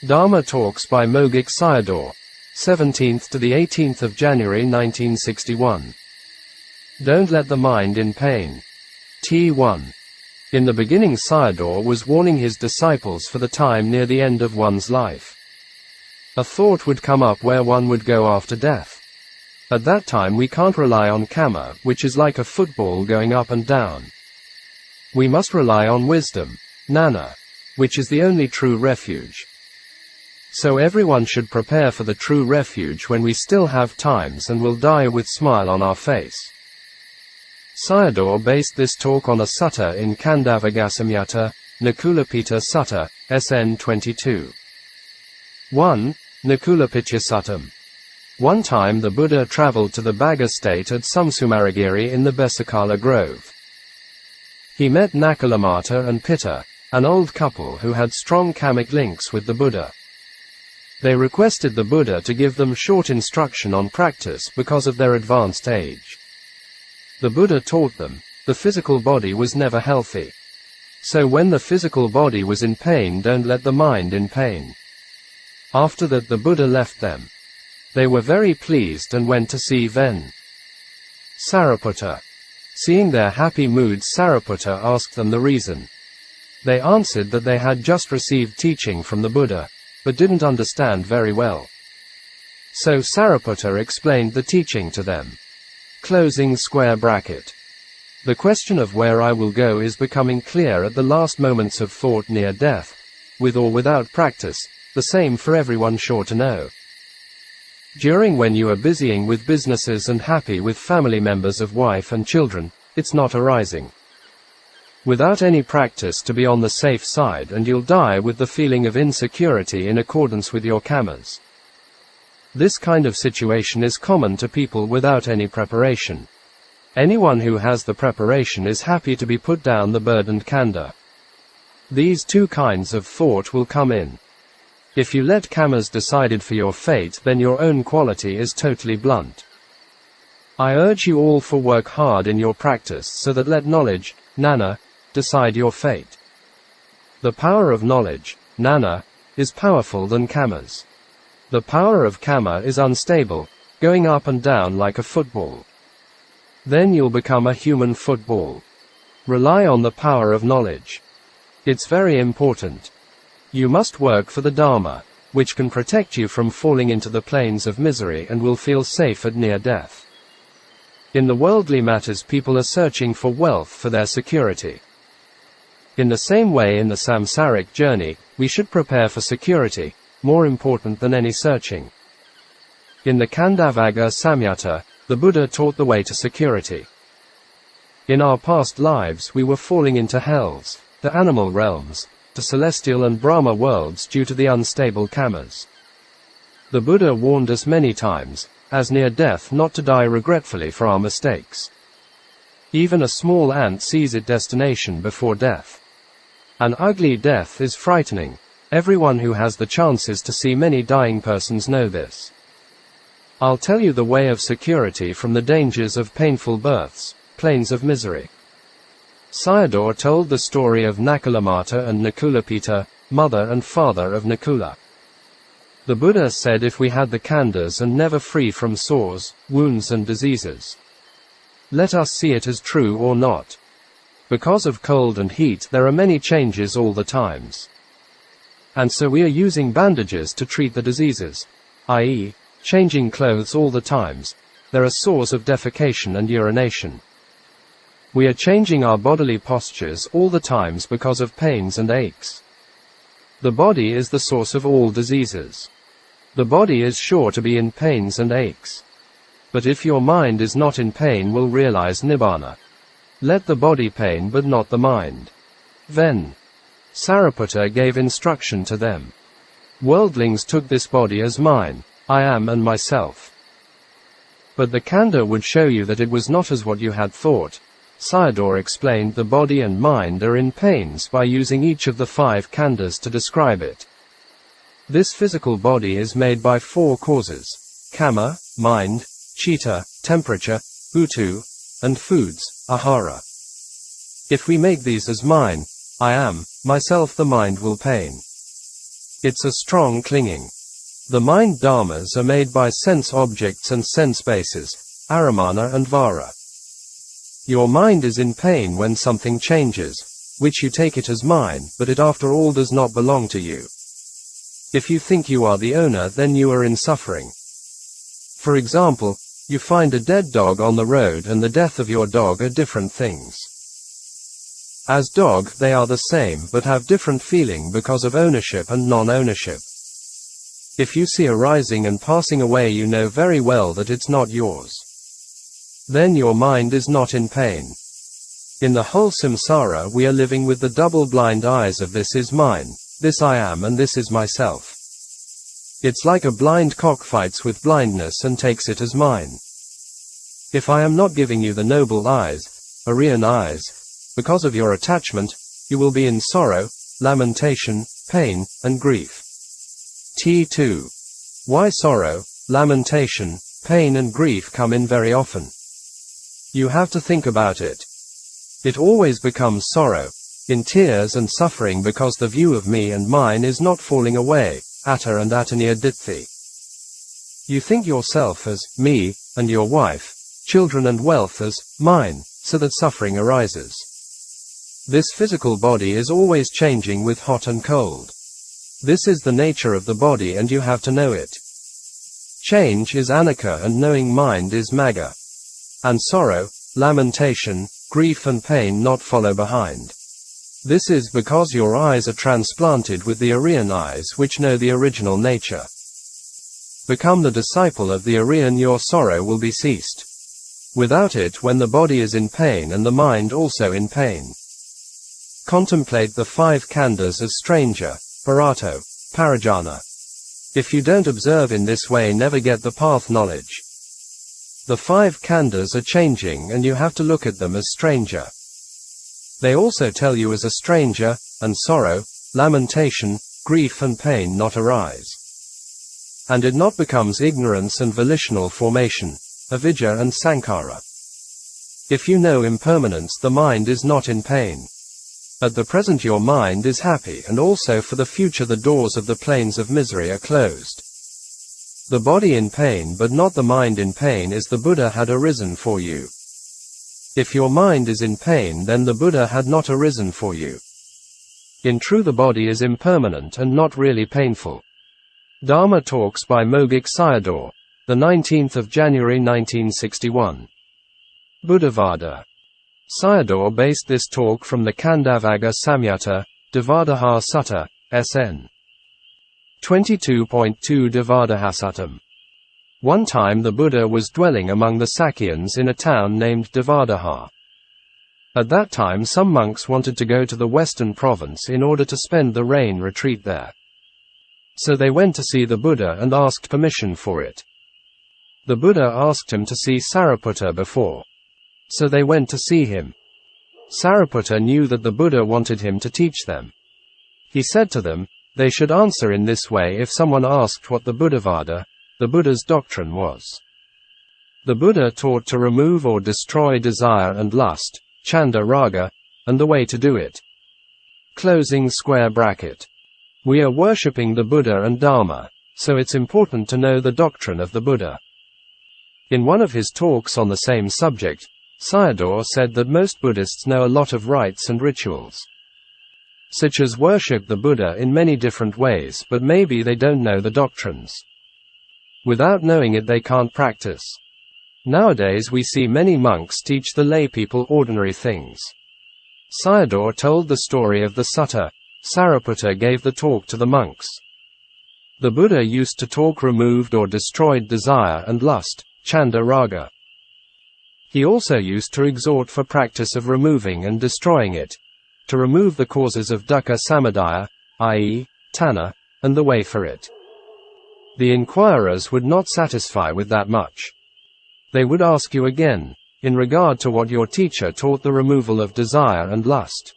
Dhamma Talks by Mogok Sayadaw, 17th to the 18th of January 1961. Don't let the mind in pain. T1. In the beginning, Sayadaw was warning his disciples for the time near the end of one's life. A thought would come up where one would go after death. At that time we can't rely on karma, which is like a football going up and down. We must rely on wisdom, Nibbāna, which is the only true refuge. So everyone should prepare for the true refuge when we still have times and will die with smile on our face. Sayadaw based this talk on a sutta in Khandavagasamyutta, Nakulapita Sutta, SN 22. 1. Nakulapitya Suttam. One time the Buddha traveled to the Bagha state at Sumsumaragiri in the Besakala Grove. He met Nakulamata and Pitta, an old couple who had strong kamic links with the Buddha. They requested the Buddha to give them short instruction on practice because of their advanced age. The Buddha taught them, the physical body was never healthy. So when the physical body was in pain, don't let the mind in pain. After that the Buddha left them. They were very pleased and went to see Ven. Sariputta. Seeing their happy moods, Sariputta asked them the reason. They answered that they had just received teaching from the Buddha, but didn't understand very well. So Sariputta explained the teaching to them. Closing square bracket. The question of where I will go is becoming clear at the last moments of thought near death, with or without practice, the same for everyone sure to know. During when you are busying with businesses and happy with family members of wife and children, it's not arising. Without any practice to be on the safe side, and you'll die with the feeling of insecurity in accordance with your karmas. This kind of situation is common to people without any preparation. Anyone who has the preparation is happy to be put down the burdened khandha. These two kinds of thought will come in. If you let karmas decided for your fate, then your own quality is totally blunt. I urge you all for work hard in your practice so that let knowledge, Nibbāna, decide your fate. The power of knowledge, Nibbāna, is powerful than karmas. The power of karma is unstable, going up and down like a football. Then you'll become a human football. Rely on the power of knowledge. It's very important. You must work for the Dhamma, which can protect you from falling into the plains of misery and will feel safe at near death. In the worldly matters people are searching for wealth for their security. In the same way in the samsaric journey, we should prepare for security, more important than any searching. In the Khandavagasamyutta, the Buddha taught the way to security. In our past lives we were falling into hells, the animal realms, the celestial and Brahma worlds due to the unstable karmas. The Buddha warned us many times, as near death, not to die regretfully for our mistakes. Even a small ant sees its destination before death. An ugly death is frightening. Everyone who has the chances to see many dying persons know this. I'll tell you the way of security from the dangers of painful births, plains of misery. Sayadaw told the story of Nakulamata and Nakulapita, mother and father of Nakula. The Buddha said if we had the khandhas and never free from sores, wounds and diseases. Let us see it as true or not. Because of cold and heat there are many changes all the times. And so we are using bandages to treat the diseases, i.e., changing clothes all the times. There are sores of defecation and urination. We are changing our bodily postures all the times because of pains and aches. The body is the source of all diseases. The body is sure to be in pains and aches. But if your mind is not in pain, will realize Nibbāna. Let the body pain but not the mind. Then Sariputta gave instruction to them. Worldlings took this body as mine, I am and myself. But the khandha would show you that it was not as what you had thought. Sayadaw explained the body and mind are in pains by using each of the 5 khandhas to describe it. This physical body is made by 4 causes: kama, mind, chitta, temperature, uttu, and foods, ahara. If we make these as mine, I am, myself, the mind will pain. It's a strong clinging. The mind dharmas are made by sense objects and sense bases, aramana and vara. Your mind is in pain when something changes, which you take it as mine, but it after all does not belong to you. If you think you are the owner, then you are in suffering. For example, you find a dead dog on the road and the death of your dog are different things. As dog, they are the same but have different feeling because of ownership and non-ownership. If you see arising and passing away, you know very well that it's not yours. Then your mind is not in pain. In the whole samsara we are living with the double-blind eyes of this is mine, this I am, and this is myself. It's like a blind cock fights with blindness and takes it as mine. If I am not giving you the noble eyes, Aryan eyes, because of your attachment, you will be in sorrow, lamentation, pain, and grief. T2. Why sorrow, lamentation, pain and grief come in very often? You have to think about it. It always becomes sorrow, in tears and suffering because the view of me and mine is not falling away, atta and ataniya ditthi. You think yourself as me, and your wife, children and wealth as mine, so that suffering arises. This physical body is always changing with hot and cold. This is the nature of the body and you have to know it. Change is anicca and knowing mind is magga. And sorrow, lamentation, grief and pain not follow behind. This is because your eyes are transplanted with the Aryan eyes which know the original nature. Become the disciple of the Aryan, your sorrow will be ceased. Without it, when the body is in pain and the mind also in pain. Contemplate the 5 khandhas as stranger, parato, parajana. If you don't observe in this way, never get the path knowledge. The 5 khandhas are changing and you have to look at them as stranger. They also tell you as a stranger, and sorrow, lamentation, grief and pain not arise. And it not becomes ignorance and volitional formation, avidya and sankhara. If you know impermanence, the mind is not in pain. At the present your mind is happy, and also for the future the doors of the plains of misery are closed. The body in pain but not the mind in pain is the Buddha had arisen for you. If your mind is in pain, then the Buddha had not arisen for you. In truth the body is impermanent and not really painful. Dhamma Talks by Mogok Sayadaw, the 19th of January 1961. Buddhavāda. Sayadaw based this talk from the Khandhavagga Samyutta, Devadaha Sutta, SN 22.2 Devadahasuttam. One time the Buddha was dwelling among the Sakyans in a town named Devadaha. At that time some monks wanted to go to the western province in order to spend the rain retreat there. So they went to see the Buddha and asked permission for it. The Buddha asked him to see Sariputta before. So they went to see him. Sariputta knew that the Buddha wanted him to teach them. He said to them, they should answer in this way if someone asked what the Buddhavāda, the Buddha's doctrine was. The Buddha taught to remove or destroy desire and lust, chanda raga, and the way to do it. Closing square bracket. We are worshipping the Buddha and Dhamma, so it's important to know the doctrine of the Buddha. In one of his talks on the same subject, Sayadaw said that most Buddhists know a lot of rites and rituals. Such as worship the Buddha in many different ways, but maybe they don't know the doctrines. Without knowing it they can't practice. Nowadays we see many monks teach the lay people ordinary things. Sayadaw told the story of the sutta. Sariputta gave the talk to the monks. The Buddha used to talk removed or destroyed desire and lust, chanda raga. He also used to exhort for practice of removing and destroying it, to remove the causes of dukkha samadaya, i.e., tanha, and the way for it. The inquirers would not satisfy with that much. They would ask you again, in regard to what your teacher taught the removal of desire and lust.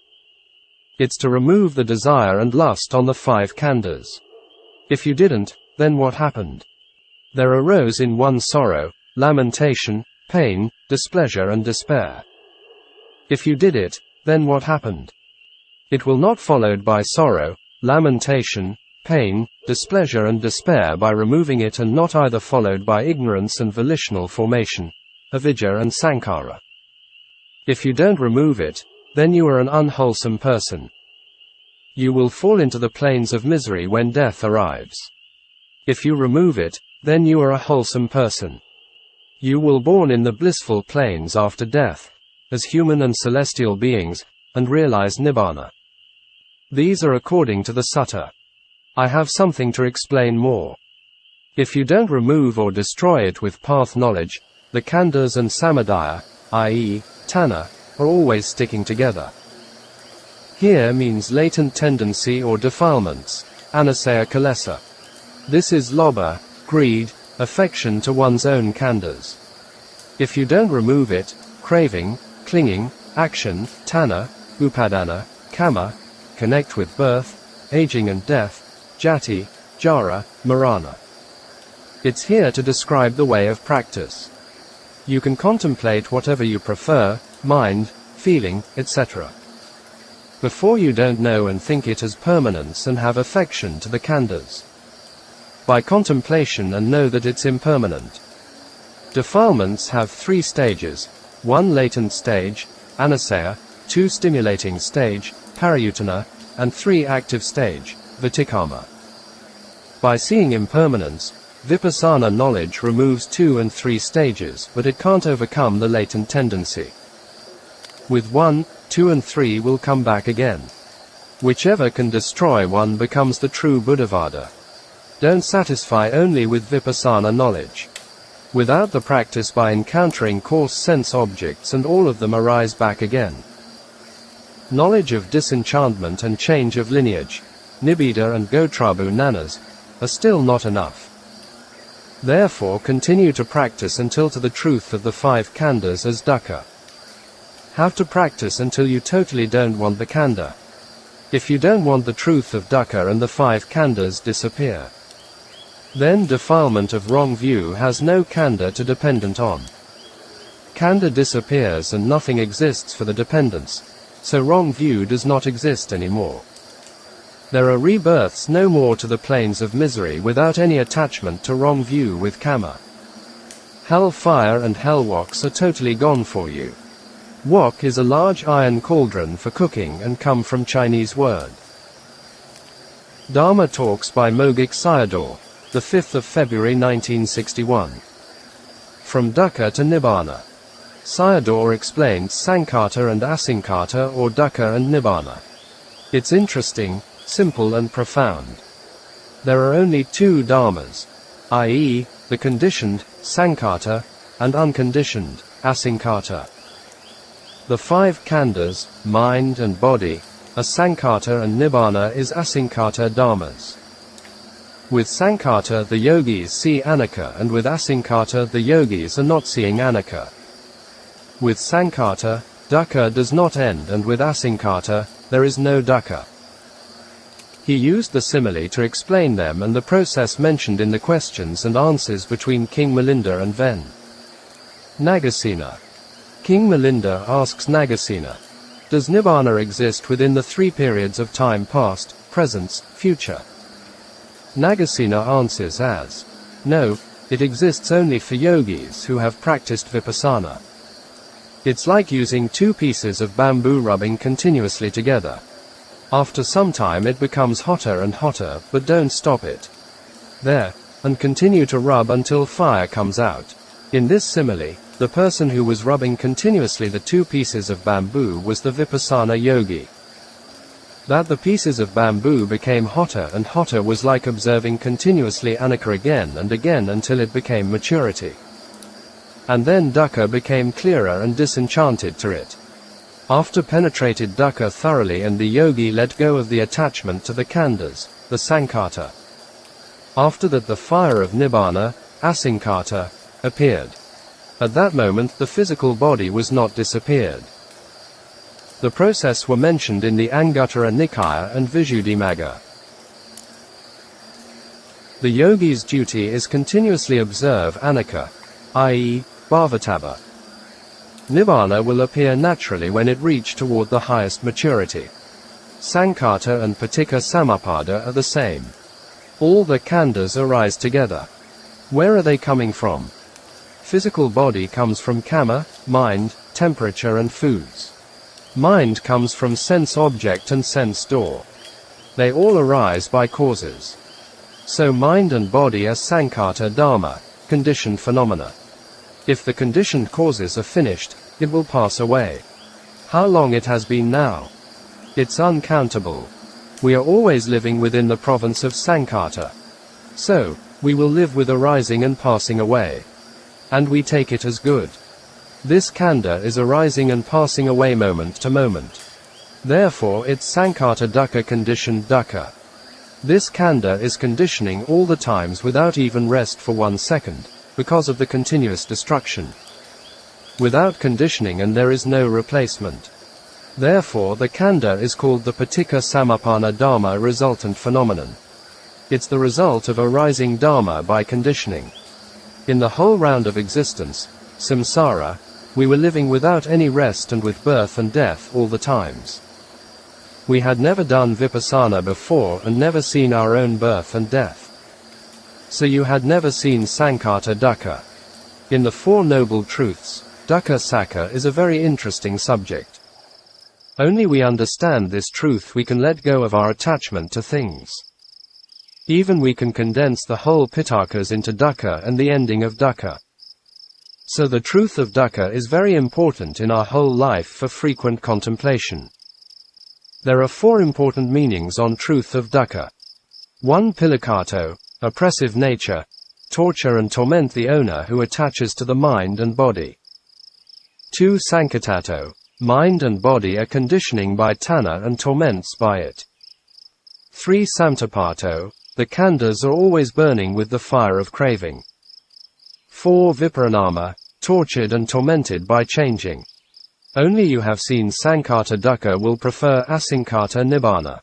It's to remove the desire and lust on the 5 khandhas. If you didn't, then what happened? There arose in one sorrow, lamentation, pain, displeasure and despair. If you did it, then what happened? It will not followed by sorrow, lamentation, pain, displeasure and despair by removing it, and not either followed by ignorance and volitional formation, avidya and sankhara. If you don't remove it, then you are an unwholesome person. You will fall into the plains of misery when death arrives. If you remove it, then you are a wholesome person. You will born in the blissful plains after death, as human and celestial beings, and realize Nibbāna. These are according to the sutta. I have something to explain more. If you don't remove or destroy it with path knowledge, the khandhas and samudaya, i.e., tanha, are always sticking together. Here means latent tendency or defilements, anusaya kilesa. This is lobha, greed, affection to one's own khandhas. If you don't remove it, craving, clinging, action, tanha, upadana, kama, connect with birth, aging and death, jati, jara, marana. It's here to describe the way of practice. You can contemplate whatever you prefer, mind, feeling, etc. Before you don't know and think it as permanence and have affection to the khandhas. By contemplation and know that it's impermanent. Defilements have 3 stages, 1 latent stage, anusaya, 2 stimulating stage, parayutana, and 3 active stage, vitikama. By seeing impermanence, vipassana knowledge removes 2 and 3 stages, but it can't overcome the latent tendency. With 1, 2 and 3 will come back again. Whichever can destroy one becomes the true Buddhavāda. Don't satisfy only with vipassana knowledge. Without the practice by encountering coarse sense objects, and all of them arise back again. Knowledge of disenchantment and change of lineage, Nibbāna and Gotrabhu nanas, are still not enough. Therefore continue to practice until to the truth of the 5 khandhas as dukkha. Have to practice until you totally don't want the khandha. If you don't want the truth of dukkha and the 5 khandhas disappear, then defilement of wrong view has no khandha to dependent on. Khandha disappears and nothing exists for the dependence, so wrong view does not exist anymore. There are rebirths no more to the plains of misery without any attachment to wrong view with kama. Hell fire and hell woks are totally gone for you. Wok is a large iron cauldron for cooking and come from Chinese word. Dhamma talks by Mogok Sayadaw, the 5th of February 1961. From Dukkha to Nibbāna. Sayadaw explains Sankhata and Asankhata, or Dukkha and Nibbāna. It's interesting, simple and profound. There are only 2 dharmas, i.e., the conditioned, Sankhata, and unconditioned, Asankhata. The 5 khandhas, mind and body, are Sankhata, and Nibbāna is Asankhata dharmas. With Sankhata the yogis see anicca, and with Asankhata the yogis are not seeing anicca. With Sankhata, dukkha does not end, and with Asankhata, there is no dukkha. He used the simile to explain them and the process mentioned in the questions and answers between King Milinda and Ven. Nagasena. King Milinda asks Nagasena, does Nibbāna exist within the 3 periods of time, past, present, future? Nagasena answers as, no, it exists only for yogis who have practiced vipassana. It's like using 2 pieces of bamboo rubbing continuously together. After some time it becomes hotter and hotter, but don't stop it there, and continue to rub until fire comes out. In this simile, the person who was rubbing continuously the 2 pieces of bamboo was the vipassana yogi. That the pieces of bamboo became hotter and hotter was like observing continuously anicca again and again until it became maturity. And then dukkha became clearer and disenchanted to it. After penetrated dukkha thoroughly, and the yogi let go of the attachment to the khandhas, the sankhata. After that the fire of Nibbāna, Asankhata, appeared. At that moment the physical body was not disappeared. The process were mentioned in the Anguttara Nikaya and Visuddhimagga. The yogi's duty is continuously observe anicca, i.e., bhavatabha. Nibbāna will appear naturally when it reach toward the highest maturity. Sankhata and paticca samuppada are the same. All the khandhas arise together. Where are they coming from? Physical body comes from kama, mind, temperature and foods. Mind comes from sense object and sense door. They all arise by causes. So mind and body are sankhata dhamma, conditioned phenomena. If the conditioned causes are finished, it will pass away. How long it has been now? It's uncountable. We are always living within the province of sankhata. So, we will live with arising and passing away. And we take it as good. This khandha is arising and passing away moment to moment. Therefore it's sankhata dukkha conditioned dukkha. This khandha is conditioning all the times without even rest for 1 second, because of the continuous destruction. Without conditioning and there is no replacement. Therefore the khandha is called the paticca samuppanna dhamma resultant phenomenon. It's the result of arising dharma by conditioning. In the whole round of existence, samsara, we were living without any rest and with birth and death all the times. We had never done vipassana before and never seen our own birth and death. So you had never seen sankhata dukkha. In the Four Noble Truths, dukkha sakha is a very interesting subject. Only we understand this truth we can let go of our attachment to things. Even we can condense the whole pitakas into dukkha and the ending of dukkha. So the truth of dukkha is very important in our whole life for frequent contemplation. There are 4 important meanings on truth of dukkha. 1. Pilakato, oppressive nature, torture and torment the owner who attaches to the mind and body. 2. Sankatato, mind and body are conditioning by tanha and torments by it. 3. Samtapato, the khandhas are always burning with the fire of craving. 4. Viparinama, tortured and tormented by changing. Only you have seen sankhata dukkha will prefer asankhata nibbāna.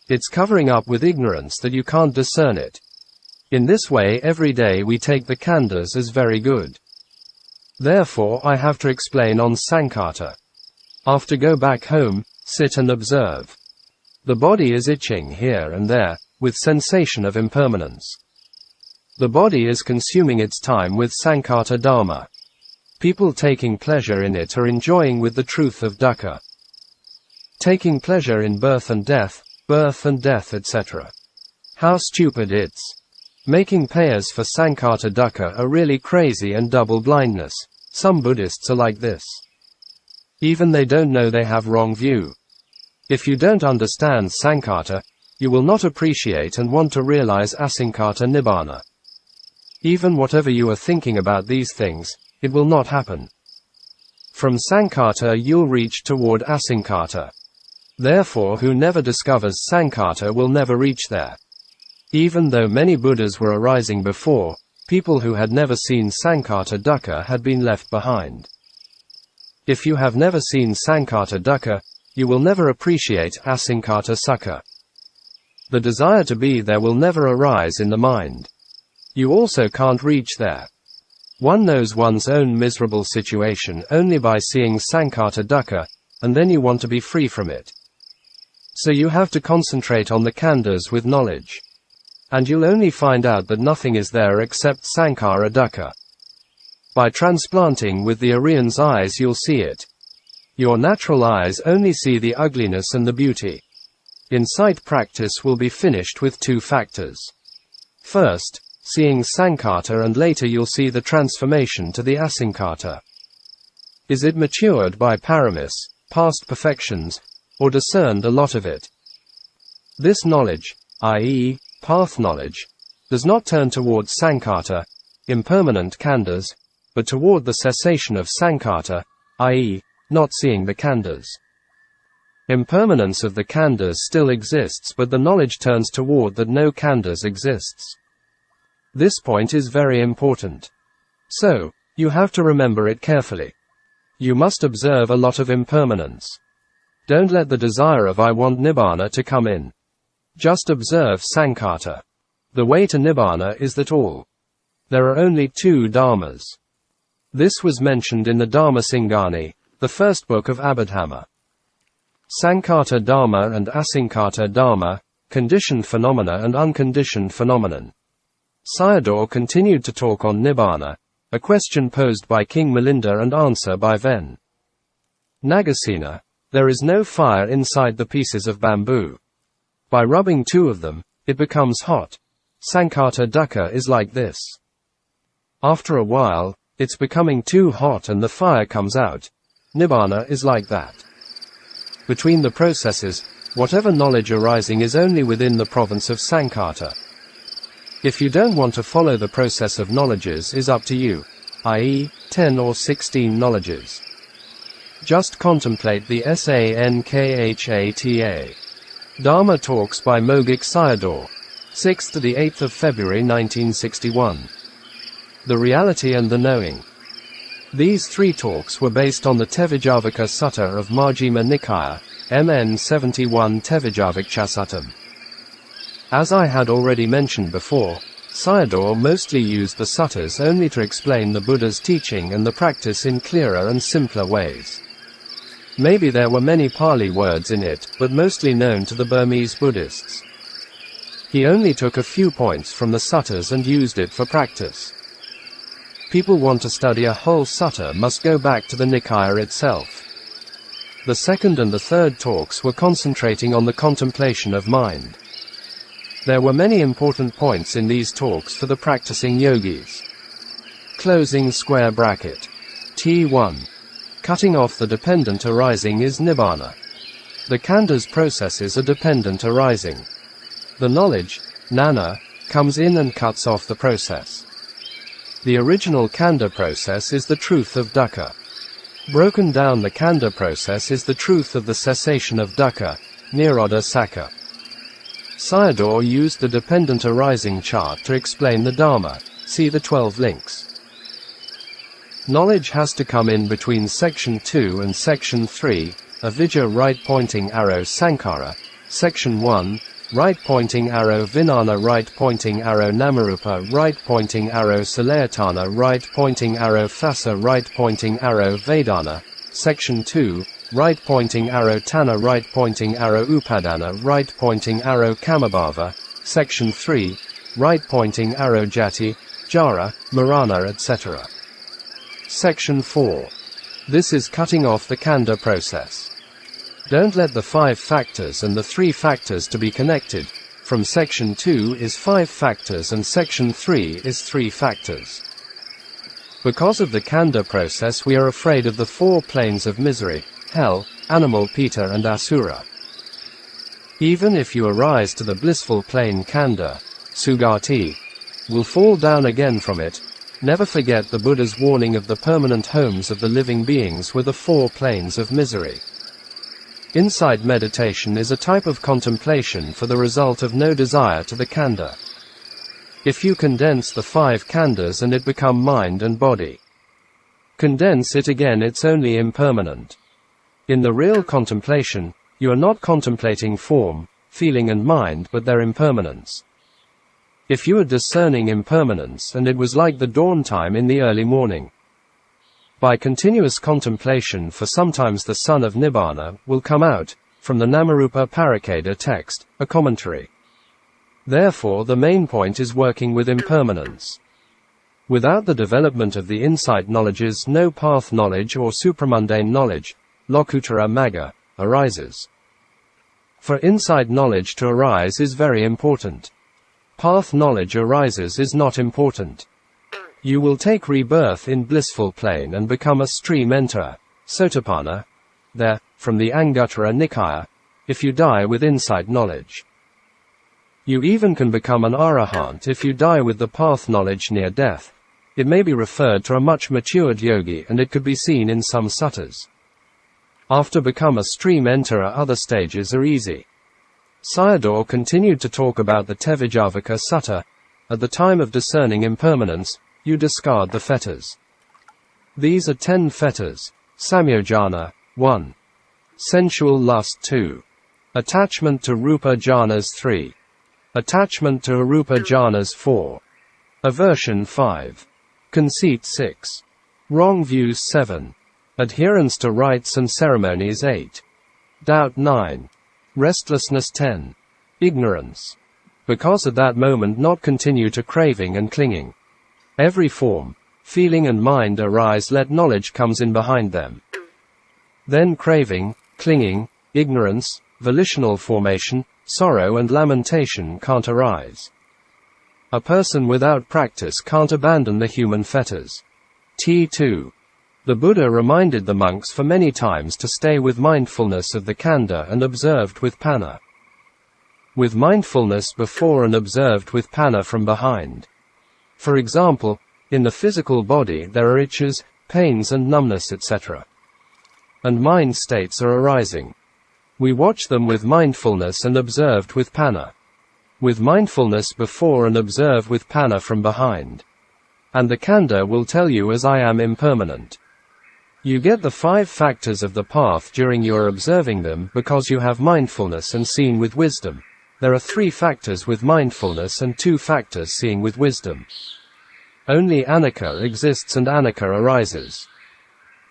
It's covering up with ignorance that you can't discern it. In this way every day we take the khandhas as very good. Therefore I have to explain on sankhata. After go back home, sit and observe. The body is itching here and there, with sensation of impermanence. The body is consuming its time with sankhata dhamma. People taking pleasure in it are enjoying with the truth of dukkha. Taking pleasure in birth and death, etc. How stupid it's. Making payers for sankhata dukkha are really crazy and double blindness. Some Buddhists are like this. Even they don't know they have wrong view. If you don't understand sankhata, you will not appreciate and want to realize asankhata nibbāna. Even whatever you are thinking about these things, it will not happen. From sankhata you'll reach toward asankhata. Therefore who never discovers sankhata will never reach there. Even though many Buddhas were arising before, people who had never seen sankhata dukkha had been left behind. If you have never seen sankhata dukkha, you will never appreciate asankhata sukha. The desire to be there will never arise in the mind. You also can't reach there. One knows one's own miserable situation only by seeing sankhata dukkha, and then you want to be free from it. So you have to concentrate on the khandhas with knowledge. And you'll only find out that nothing is there except sankhara dukkha. By transplanting with the Aryan's eyes you'll see it. Your natural eyes only see the ugliness and the beauty. Insight practice will be finished with 2 factors. First, seeing sankhata and later you'll see the transformation to the asankhata. Is it matured by paramis, past perfections, or discerned a lot of it? This knowledge, i.e., path knowledge, does not turn toward sankhata, impermanent khandhas, but toward the cessation of sankhata, i.e., not seeing the khandhas. Impermanence of the khandhas still exists but the knowledge turns toward that no khandhas exists. This point is very important. So, you have to remember it carefully. You must observe a lot of impermanence. Don't let the desire of I want Nibbāna to come in. Just observe sankhata. The way to Nibbāna is that all. There are only 2 dharmas. This was mentioned in the Dhamma Singani, the first book of Abhidhamma. Sankhata dharma and asankhata dharma, conditioned phenomena and unconditioned phenomenon. Sayadaw continued to talk on Nibbāna, a question posed by King Milinda and answer by Ven. Nagasena. There is no fire inside the pieces of bamboo. By rubbing two of them, it becomes hot. Sankata dukkha is like this. After a while, it's becoming too hot and the fire comes out. Nibbāna is like that. Between the processes, whatever knowledge arising is only within the province of Sankata. If you don't want to follow the process of knowledges is up to you, i.e., 10 or 16 knowledges. Just contemplate the Sankhata. Dhamma Talks by Mogok Sayadaw. 6th to the 8th of February 1961. The Reality and the Knowing. These three talks were based on the Tevijavaka Sutta of Majjhima Nikaya, MN 71 Tevijavakcha. As I had already mentioned before, Sayadaw mostly used the suttas only to explain the Buddha's teaching and the practice in clearer and simpler ways. Maybe there were many Pali words in it, but mostly known to the Burmese Buddhists. He only took a few points from the suttas and used it for practice. People want to study a whole sutta must go back to the Nikaya itself. The second and the third talks were concentrating on the contemplation of mind. There were many important points in these talks for the practicing yogis. Closing square bracket. T1. Cutting off the dependent arising is Nibbāna. The khandha's processes are dependent arising. The knowledge, Nana, comes in and cuts off the process. The original khandha process is the truth of dukkha. Broken down, the khandha process is the truth of the cessation of dukkha, Nirodha Sakha. Sayadaw used the dependent arising chart to explain the Dhamma. See the 12 links. Knowledge has to come in between section 2 and section 3, avijja right pointing arrow sankhara, section 1, right pointing arrow vijnana right pointing arrow namarupa right pointing arrow salayatana right pointing arrow phassa right pointing arrow vedana, section 2, right pointing arrow tanna right pointing arrow upadana right pointing arrow kamabhava, section 3, right pointing arrow jati, jara, marana etc. Section 4. This is cutting off the khandha process. Don't let the 5 factors and the 3 factors to be connected. From section 2 is 5 factors and section 3 is 3 factors. Because of the khandha process we are afraid of the 4 planes of misery, hell, animal pita and asura. Even if you arise to the blissful plane khandha, sugati, will fall down again from it. Never forget the Buddha's warning of the permanent homes of the living beings were the 4 planes of misery. Insight meditation is a type of contemplation for the result of no desire to the khandha. If you condense the 5 khandhas and it become mind and body. Condense it again, it's only impermanent. In the real contemplation, you are not contemplating form, feeling and mind but their impermanence. If you are discerning impermanence and it was like the dawn time in the early morning. By continuous contemplation for sometimes the sun of Nibbāna will come out, from the Namarupa Parikeda text, a commentary. Therefore the main point is working with impermanence. Without the development of the insight knowledges no path knowledge or supramundane knowledge, Lokuttara Magga, arises. For insight knowledge to arise is very important. Path knowledge arises is not important. You will take rebirth in blissful plane and become a stream enterer, Sotapanna, there, from the Anguttara Nikaya, if you die with insight knowledge. You even can become an arahant if you die with the path knowledge near death. It may be referred to a much matured yogi and it could be seen in some suttas. After become a stream enterer other stages are easy. Sayadaw continued to talk about the Tevijavaka Sutta. At the time of discerning impermanence, you discard the fetters. These are 10 fetters. Samyojana, 1. Sensual lust, 2. Attachment to rupa jhanas, 3. Attachment to arupa jhanas, 4. Aversion, 5. Conceit, 6. Wrong views, 7. Adherence to rites and ceremonies, 8. Doubt, 9. Restlessness, 10. ignorance. Because at that moment not continue to craving and clinging. Every form, feeling and mind arise, let knowledge comes in behind them. Then craving, clinging, ignorance, volitional formation, sorrow and lamentation can't arise. A person without practice can't abandon the human fetters. T2. The Buddha reminded the monks for many times to stay with mindfulness of the khandha and observed with panna. With mindfulness before and observed with panna from behind. For example, in the physical body there are itches, pains and numbness etc. And mind states are arising. We watch them with mindfulness and observed with panna. With mindfulness before and observe with panna from behind. And the khandha will tell you as I am impermanent. You get the 5 factors of the path during your observing them because you have mindfulness and seeing with wisdom. There are 3 factors with mindfulness and 2 factors seeing with wisdom. Only anicca exists and anicca arises.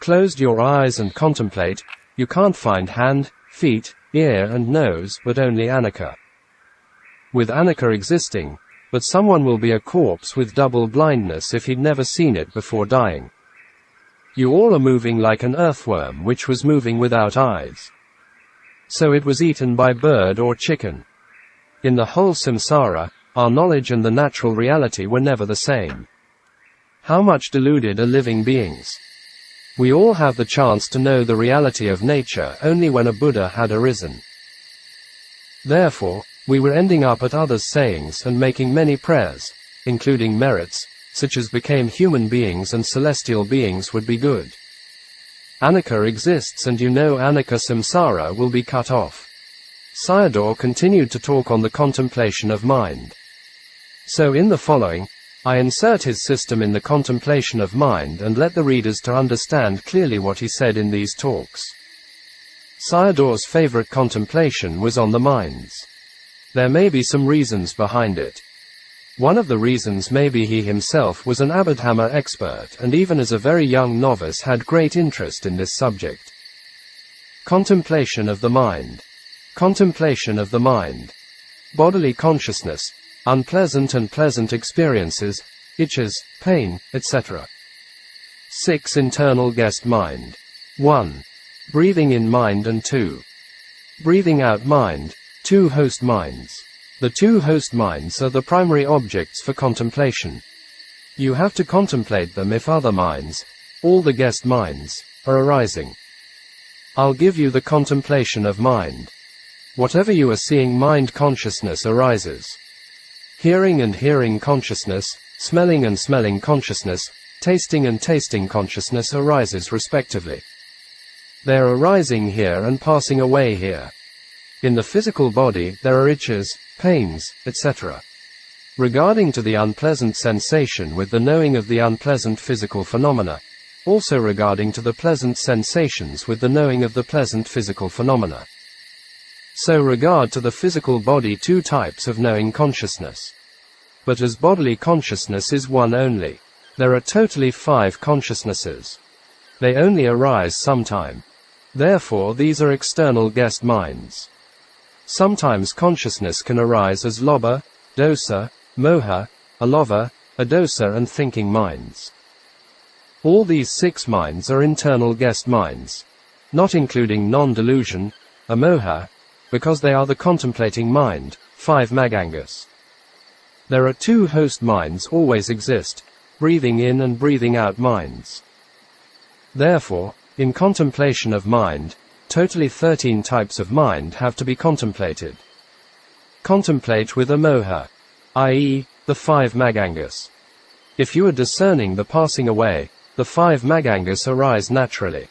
Close your eyes and contemplate, you can't find hand, feet, ear and nose, but only anicca. With anicca existing, but someone will be a corpse with double blindness if he'd never seen it before dying. You all are moving like an earthworm which was moving without eyes. So it was eaten by bird or chicken. In the whole samsara, our knowledge and the natural reality were never the same. How much deluded are living beings? We all have the chance to know the reality of nature only when a Buddha had arisen. Therefore, we were ending up at others' sayings and making many prayers, including merits, such as became human beings and celestial beings would be good. Anicca exists and you know anicca samsara will be cut off. Sayadaw continued to talk on the contemplation of mind. So in the following, I insert his system in the contemplation of mind and let the readers to understand clearly what he said in these talks. Sayadaw's favorite contemplation was on the minds. There may be some reasons behind it. One of the reasons may be he himself was an Abhidhamma expert and even as a very young novice had great interest in this subject. Contemplation of the mind. Contemplation of the mind. Bodily consciousness, unpleasant and pleasant experiences, itches, pain, etc. 6. Internal guest mind. 1. Breathing in mind and 2. Breathing out mind, 2 host minds. The 2 host minds are the primary objects for contemplation. You have to contemplate them if other minds, all the guest minds, are arising. I'll give you the contemplation of mind. Whatever you are seeing, mind consciousness arises. Hearing and hearing consciousness, smelling and smelling consciousness, tasting and tasting consciousness arises respectively. They are arising here and passing away here. In the physical body, there are itches, pains, etc. Regarding to the unpleasant sensation with the knowing of the unpleasant physical phenomena, also regarding to the pleasant sensations with the knowing of the pleasant physical phenomena. So regard to the physical body 2 types of knowing consciousness. But as bodily consciousness is one only, there are totally 5 consciousnesses. They only arise sometime. Therefore these are external guest minds. Sometimes consciousness can arise as lobha, dosa, moha, alova, adosa and thinking minds. All these 6 minds are internal guest minds, not including non-delusion, amoha, because they are the contemplating mind, 5 magangas. There are 2 host minds always exist, breathing in and breathing out minds. Therefore, in contemplation of mind, totally 13 types of mind have to be contemplated. Contemplate with amoha, i.e., the 5 magangas. If you are discerning the passing away, the 5 magangas arise naturally.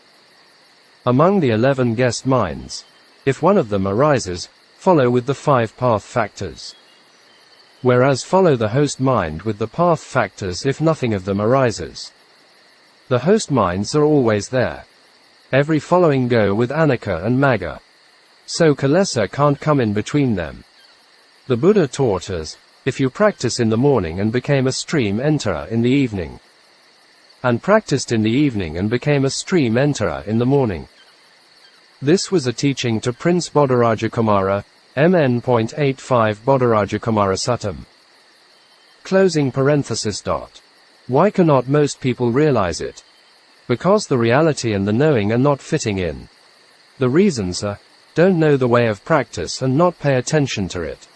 Among the 11 guest minds, if one of them arises, follow with the 5 path factors. Whereas follow the host mind with the path factors if nothing of them arises. The host minds are always there. Every following go with anicca and magga. So kilesa can't come in between them. The Buddha taught us, if you practice in the morning and became a stream enterer in the evening. And practiced in the evening and became a stream enterer in the morning. This was a teaching to Prince Bodhiraja Kumara, MN.85 Bodhirajakumara Suttam. Closing parenthesis. Why cannot most people realize it? Because the reality and the knowing are not fitting in. The reasons are, don't know the way of practice and not pay attention to it.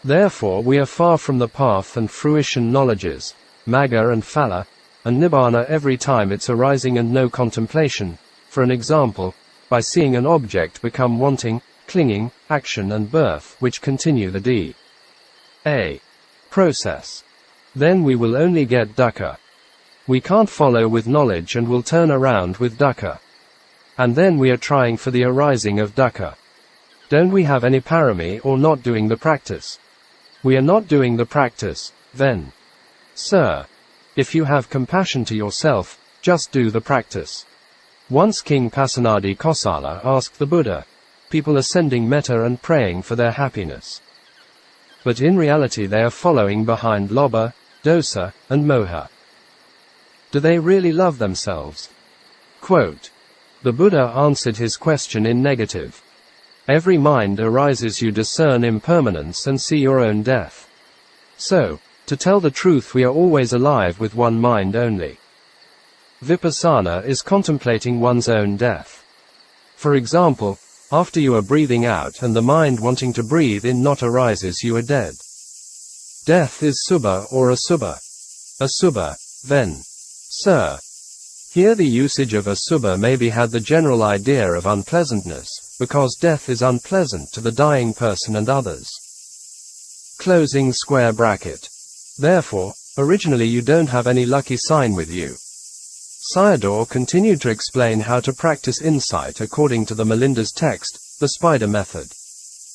Therefore we are far from the path and fruition knowledges, Magga and Phala, and Nibbāna every time it's arising and no contemplation, for an example, by seeing an object become wanting, clinging, action and birth which continue the D.A. process. Then we will only get Dukkha. We can't follow with knowledge and will turn around with Dukkha. And then we are trying for the arising of Dukkha. Don't we have any parami or not doing the practice? We are not doing the practice, then. Sir, if you have compassion to yourself, just do the practice. Once King Pasenadi Kosala asked the Buddha, people are sending metta and praying for their happiness. But in reality they are following behind lobha, dosa, and moha. Do they really love themselves? Quote, the Buddha answered his question in negative. Every mind arises, you discern impermanence and see your own death. So, to tell the truth, we are always alive with one mind only. Vipassana is contemplating one's own death. For example, after you are breathing out and the mind wanting to breathe in not arises, you are dead. Death is subha or asubha. Asubha, then. Sir, here the usage of asubha maybe had the general idea of unpleasantness, because death is unpleasant to the dying person and others. Closing square bracket. Therefore, originally you don't have any lucky sign with you. Sayadaw continued to explain how to practice insight according to the Milinda's text, the spider method.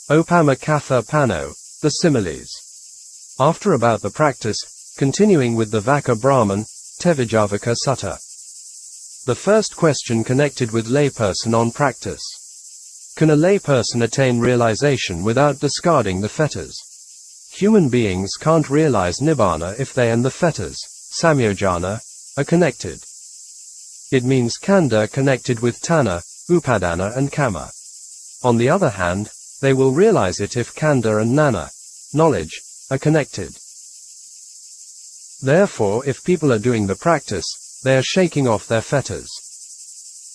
Opama Katha Pano, the similes. After about the practice, continuing with the Vaka Brahman, Tevijavaka Sutta. The first question connected with layperson on practice. Can a layperson attain realization without discarding the fetters? Human beings can't realize Nibbāna if they and the fetters, samyojana, are connected. It means khandha connected with tanha, upadana and kama. On the other hand, they will realize it if khandha and nana, knowledge, are connected. Therefore, if people are doing the practice, they are shaking off their fetters.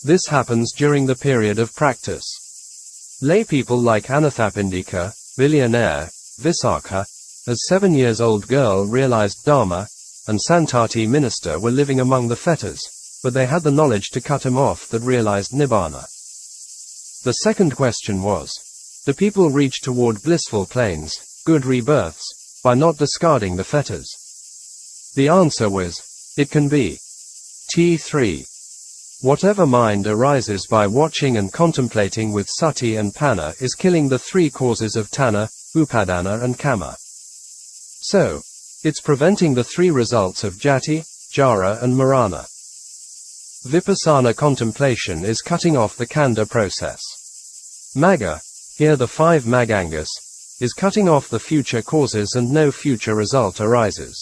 This happens during the period of practice. Lay people like Anathapindika, billionaire, Visakha, as 7-year-old girl realized Dhamma, and Santati minister were living among the fetters, but they had the knowledge to cut him off that realized Nibbāna. The second question was, do people reach toward blissful planes, good rebirths, by not discarding the fetters? The answer was, it can be. T3. Whatever mind arises by watching and contemplating with sati and panna is killing the three causes of tanha, upadana and kama. So, it's preventing the three results of jati, jara and marana. Vipassana contemplation is cutting off the khandha process. Magga, here the 5 magangas, is cutting off the future causes and no future result arises.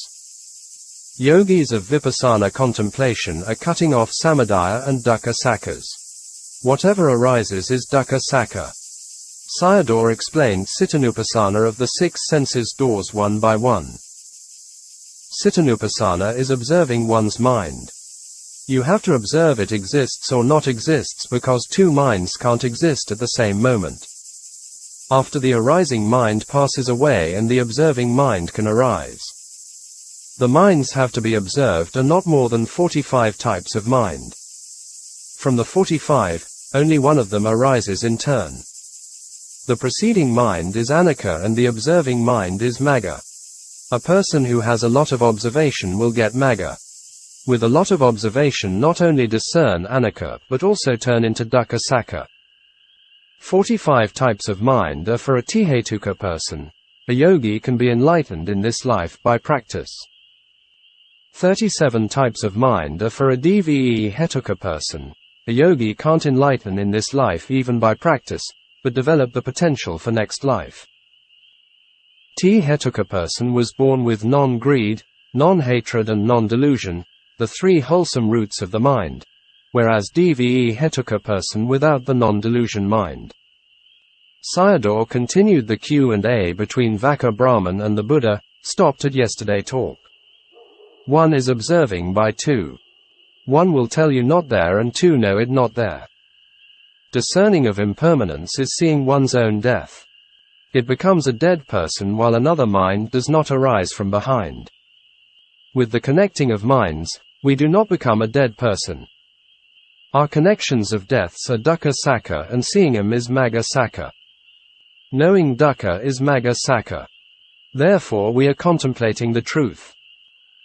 Yogis of Vipassana contemplation are cutting off samadaya and dukkha sakkha's. Whatever arises is dukkha sakkha. Sayadaw explained Cittanupassana of the 6 senses doors one by one. Cittanupassana is observing one's mind. You have to observe it exists or not exists because two minds can't exist at the same moment. After the arising mind passes away and the observing mind can arise. The minds have to be observed are not more than 45 types of mind. From the 45, only one of them arises in turn. The preceding mind is anicca and the observing mind is magga. A person who has a lot of observation will get magga. With a lot of observation not only discern anicca but also turn into dukkha sakkha. 45 types of mind are for a tihetuka person. A yogi can be enlightened in this life by practice. 37 types of mind are for a dve hetuka person. A yogi can't enlighten in this life even by practice, but develop the potential for next life. Hetuka person was born with non-greed, non-hatred and non-delusion, the 3 wholesome roots of the mind, whereas dve hetuka person without the non-delusion mind. Sayadaw continued the Q&A between Vaka Brahman and the Buddha, stopped at yesterday talk. 1 is observing by 2. 1 will tell you not there and 2 know it not there. Discerning of impermanence is seeing one's own death. It becomes a dead person while another mind does not arise from behind. With the connecting of minds, we do not become a dead person. Our connections of deaths are Dukkha Sakha and seeing them is Magga Sakha. Knowing Dukkha is Magga Sakha. Therefore we are contemplating the truth.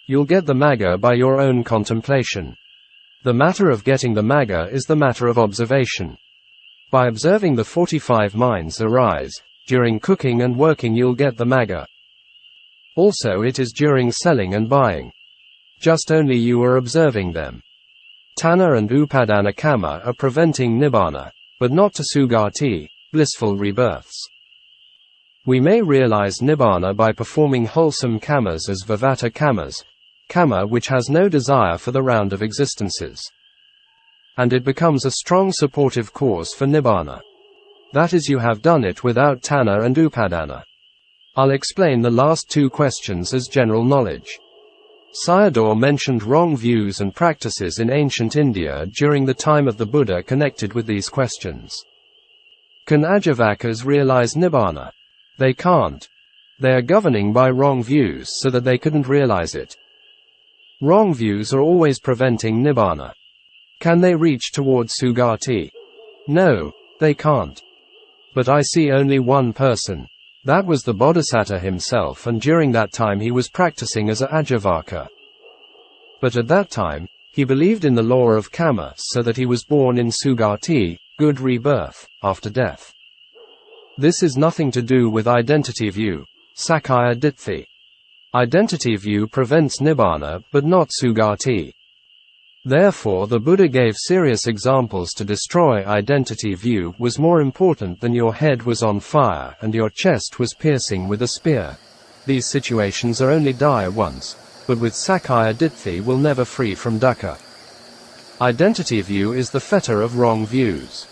You'll get the Magga by your own contemplation. The matter of getting the Magga is the matter of observation. By observing the 45 minds arise, during cooking and working you'll get the Magga. Also it is during selling and buying. Just only you are observing them. Tanha and Upadana Kama are preventing Nibbāna, but not to Sugati, blissful rebirths. We may realize Nibbāna by performing wholesome kamas as Vivata kamas, kama which has no desire for the round of existences. And it becomes a strong supportive cause for Nibbāna. That is, you have done it without Tanha and Upadana. I'll explain the last 2 questions as general knowledge. Sayadaw mentioned wrong views and practices in ancient India during the time of the Buddha connected with these questions. Can Ajavakas realize Nibbāna? They can't. They are governing by wrong views so that they couldn't realize it. Wrong views are always preventing Nibbāna. Can they reach towards Sugati? No, they can't. But I see only one person. That was the Bodhisattva himself, and during that time he was practicing as a Ajavaka. But at that time, he believed in the law of karma so that he was born in Sugati, good rebirth, after death. This is nothing to do with identity view, Sakkaya Ditthi. Identity view prevents Nibbāna but not Sugati. Therefore the Buddha gave serious examples to destroy identity view was more important than your head was on fire and your chest was piercing with a spear. These situations are only dire once, but with Sakkaya Ditthi will never free from dukkha. Identity view is the fetter of wrong views.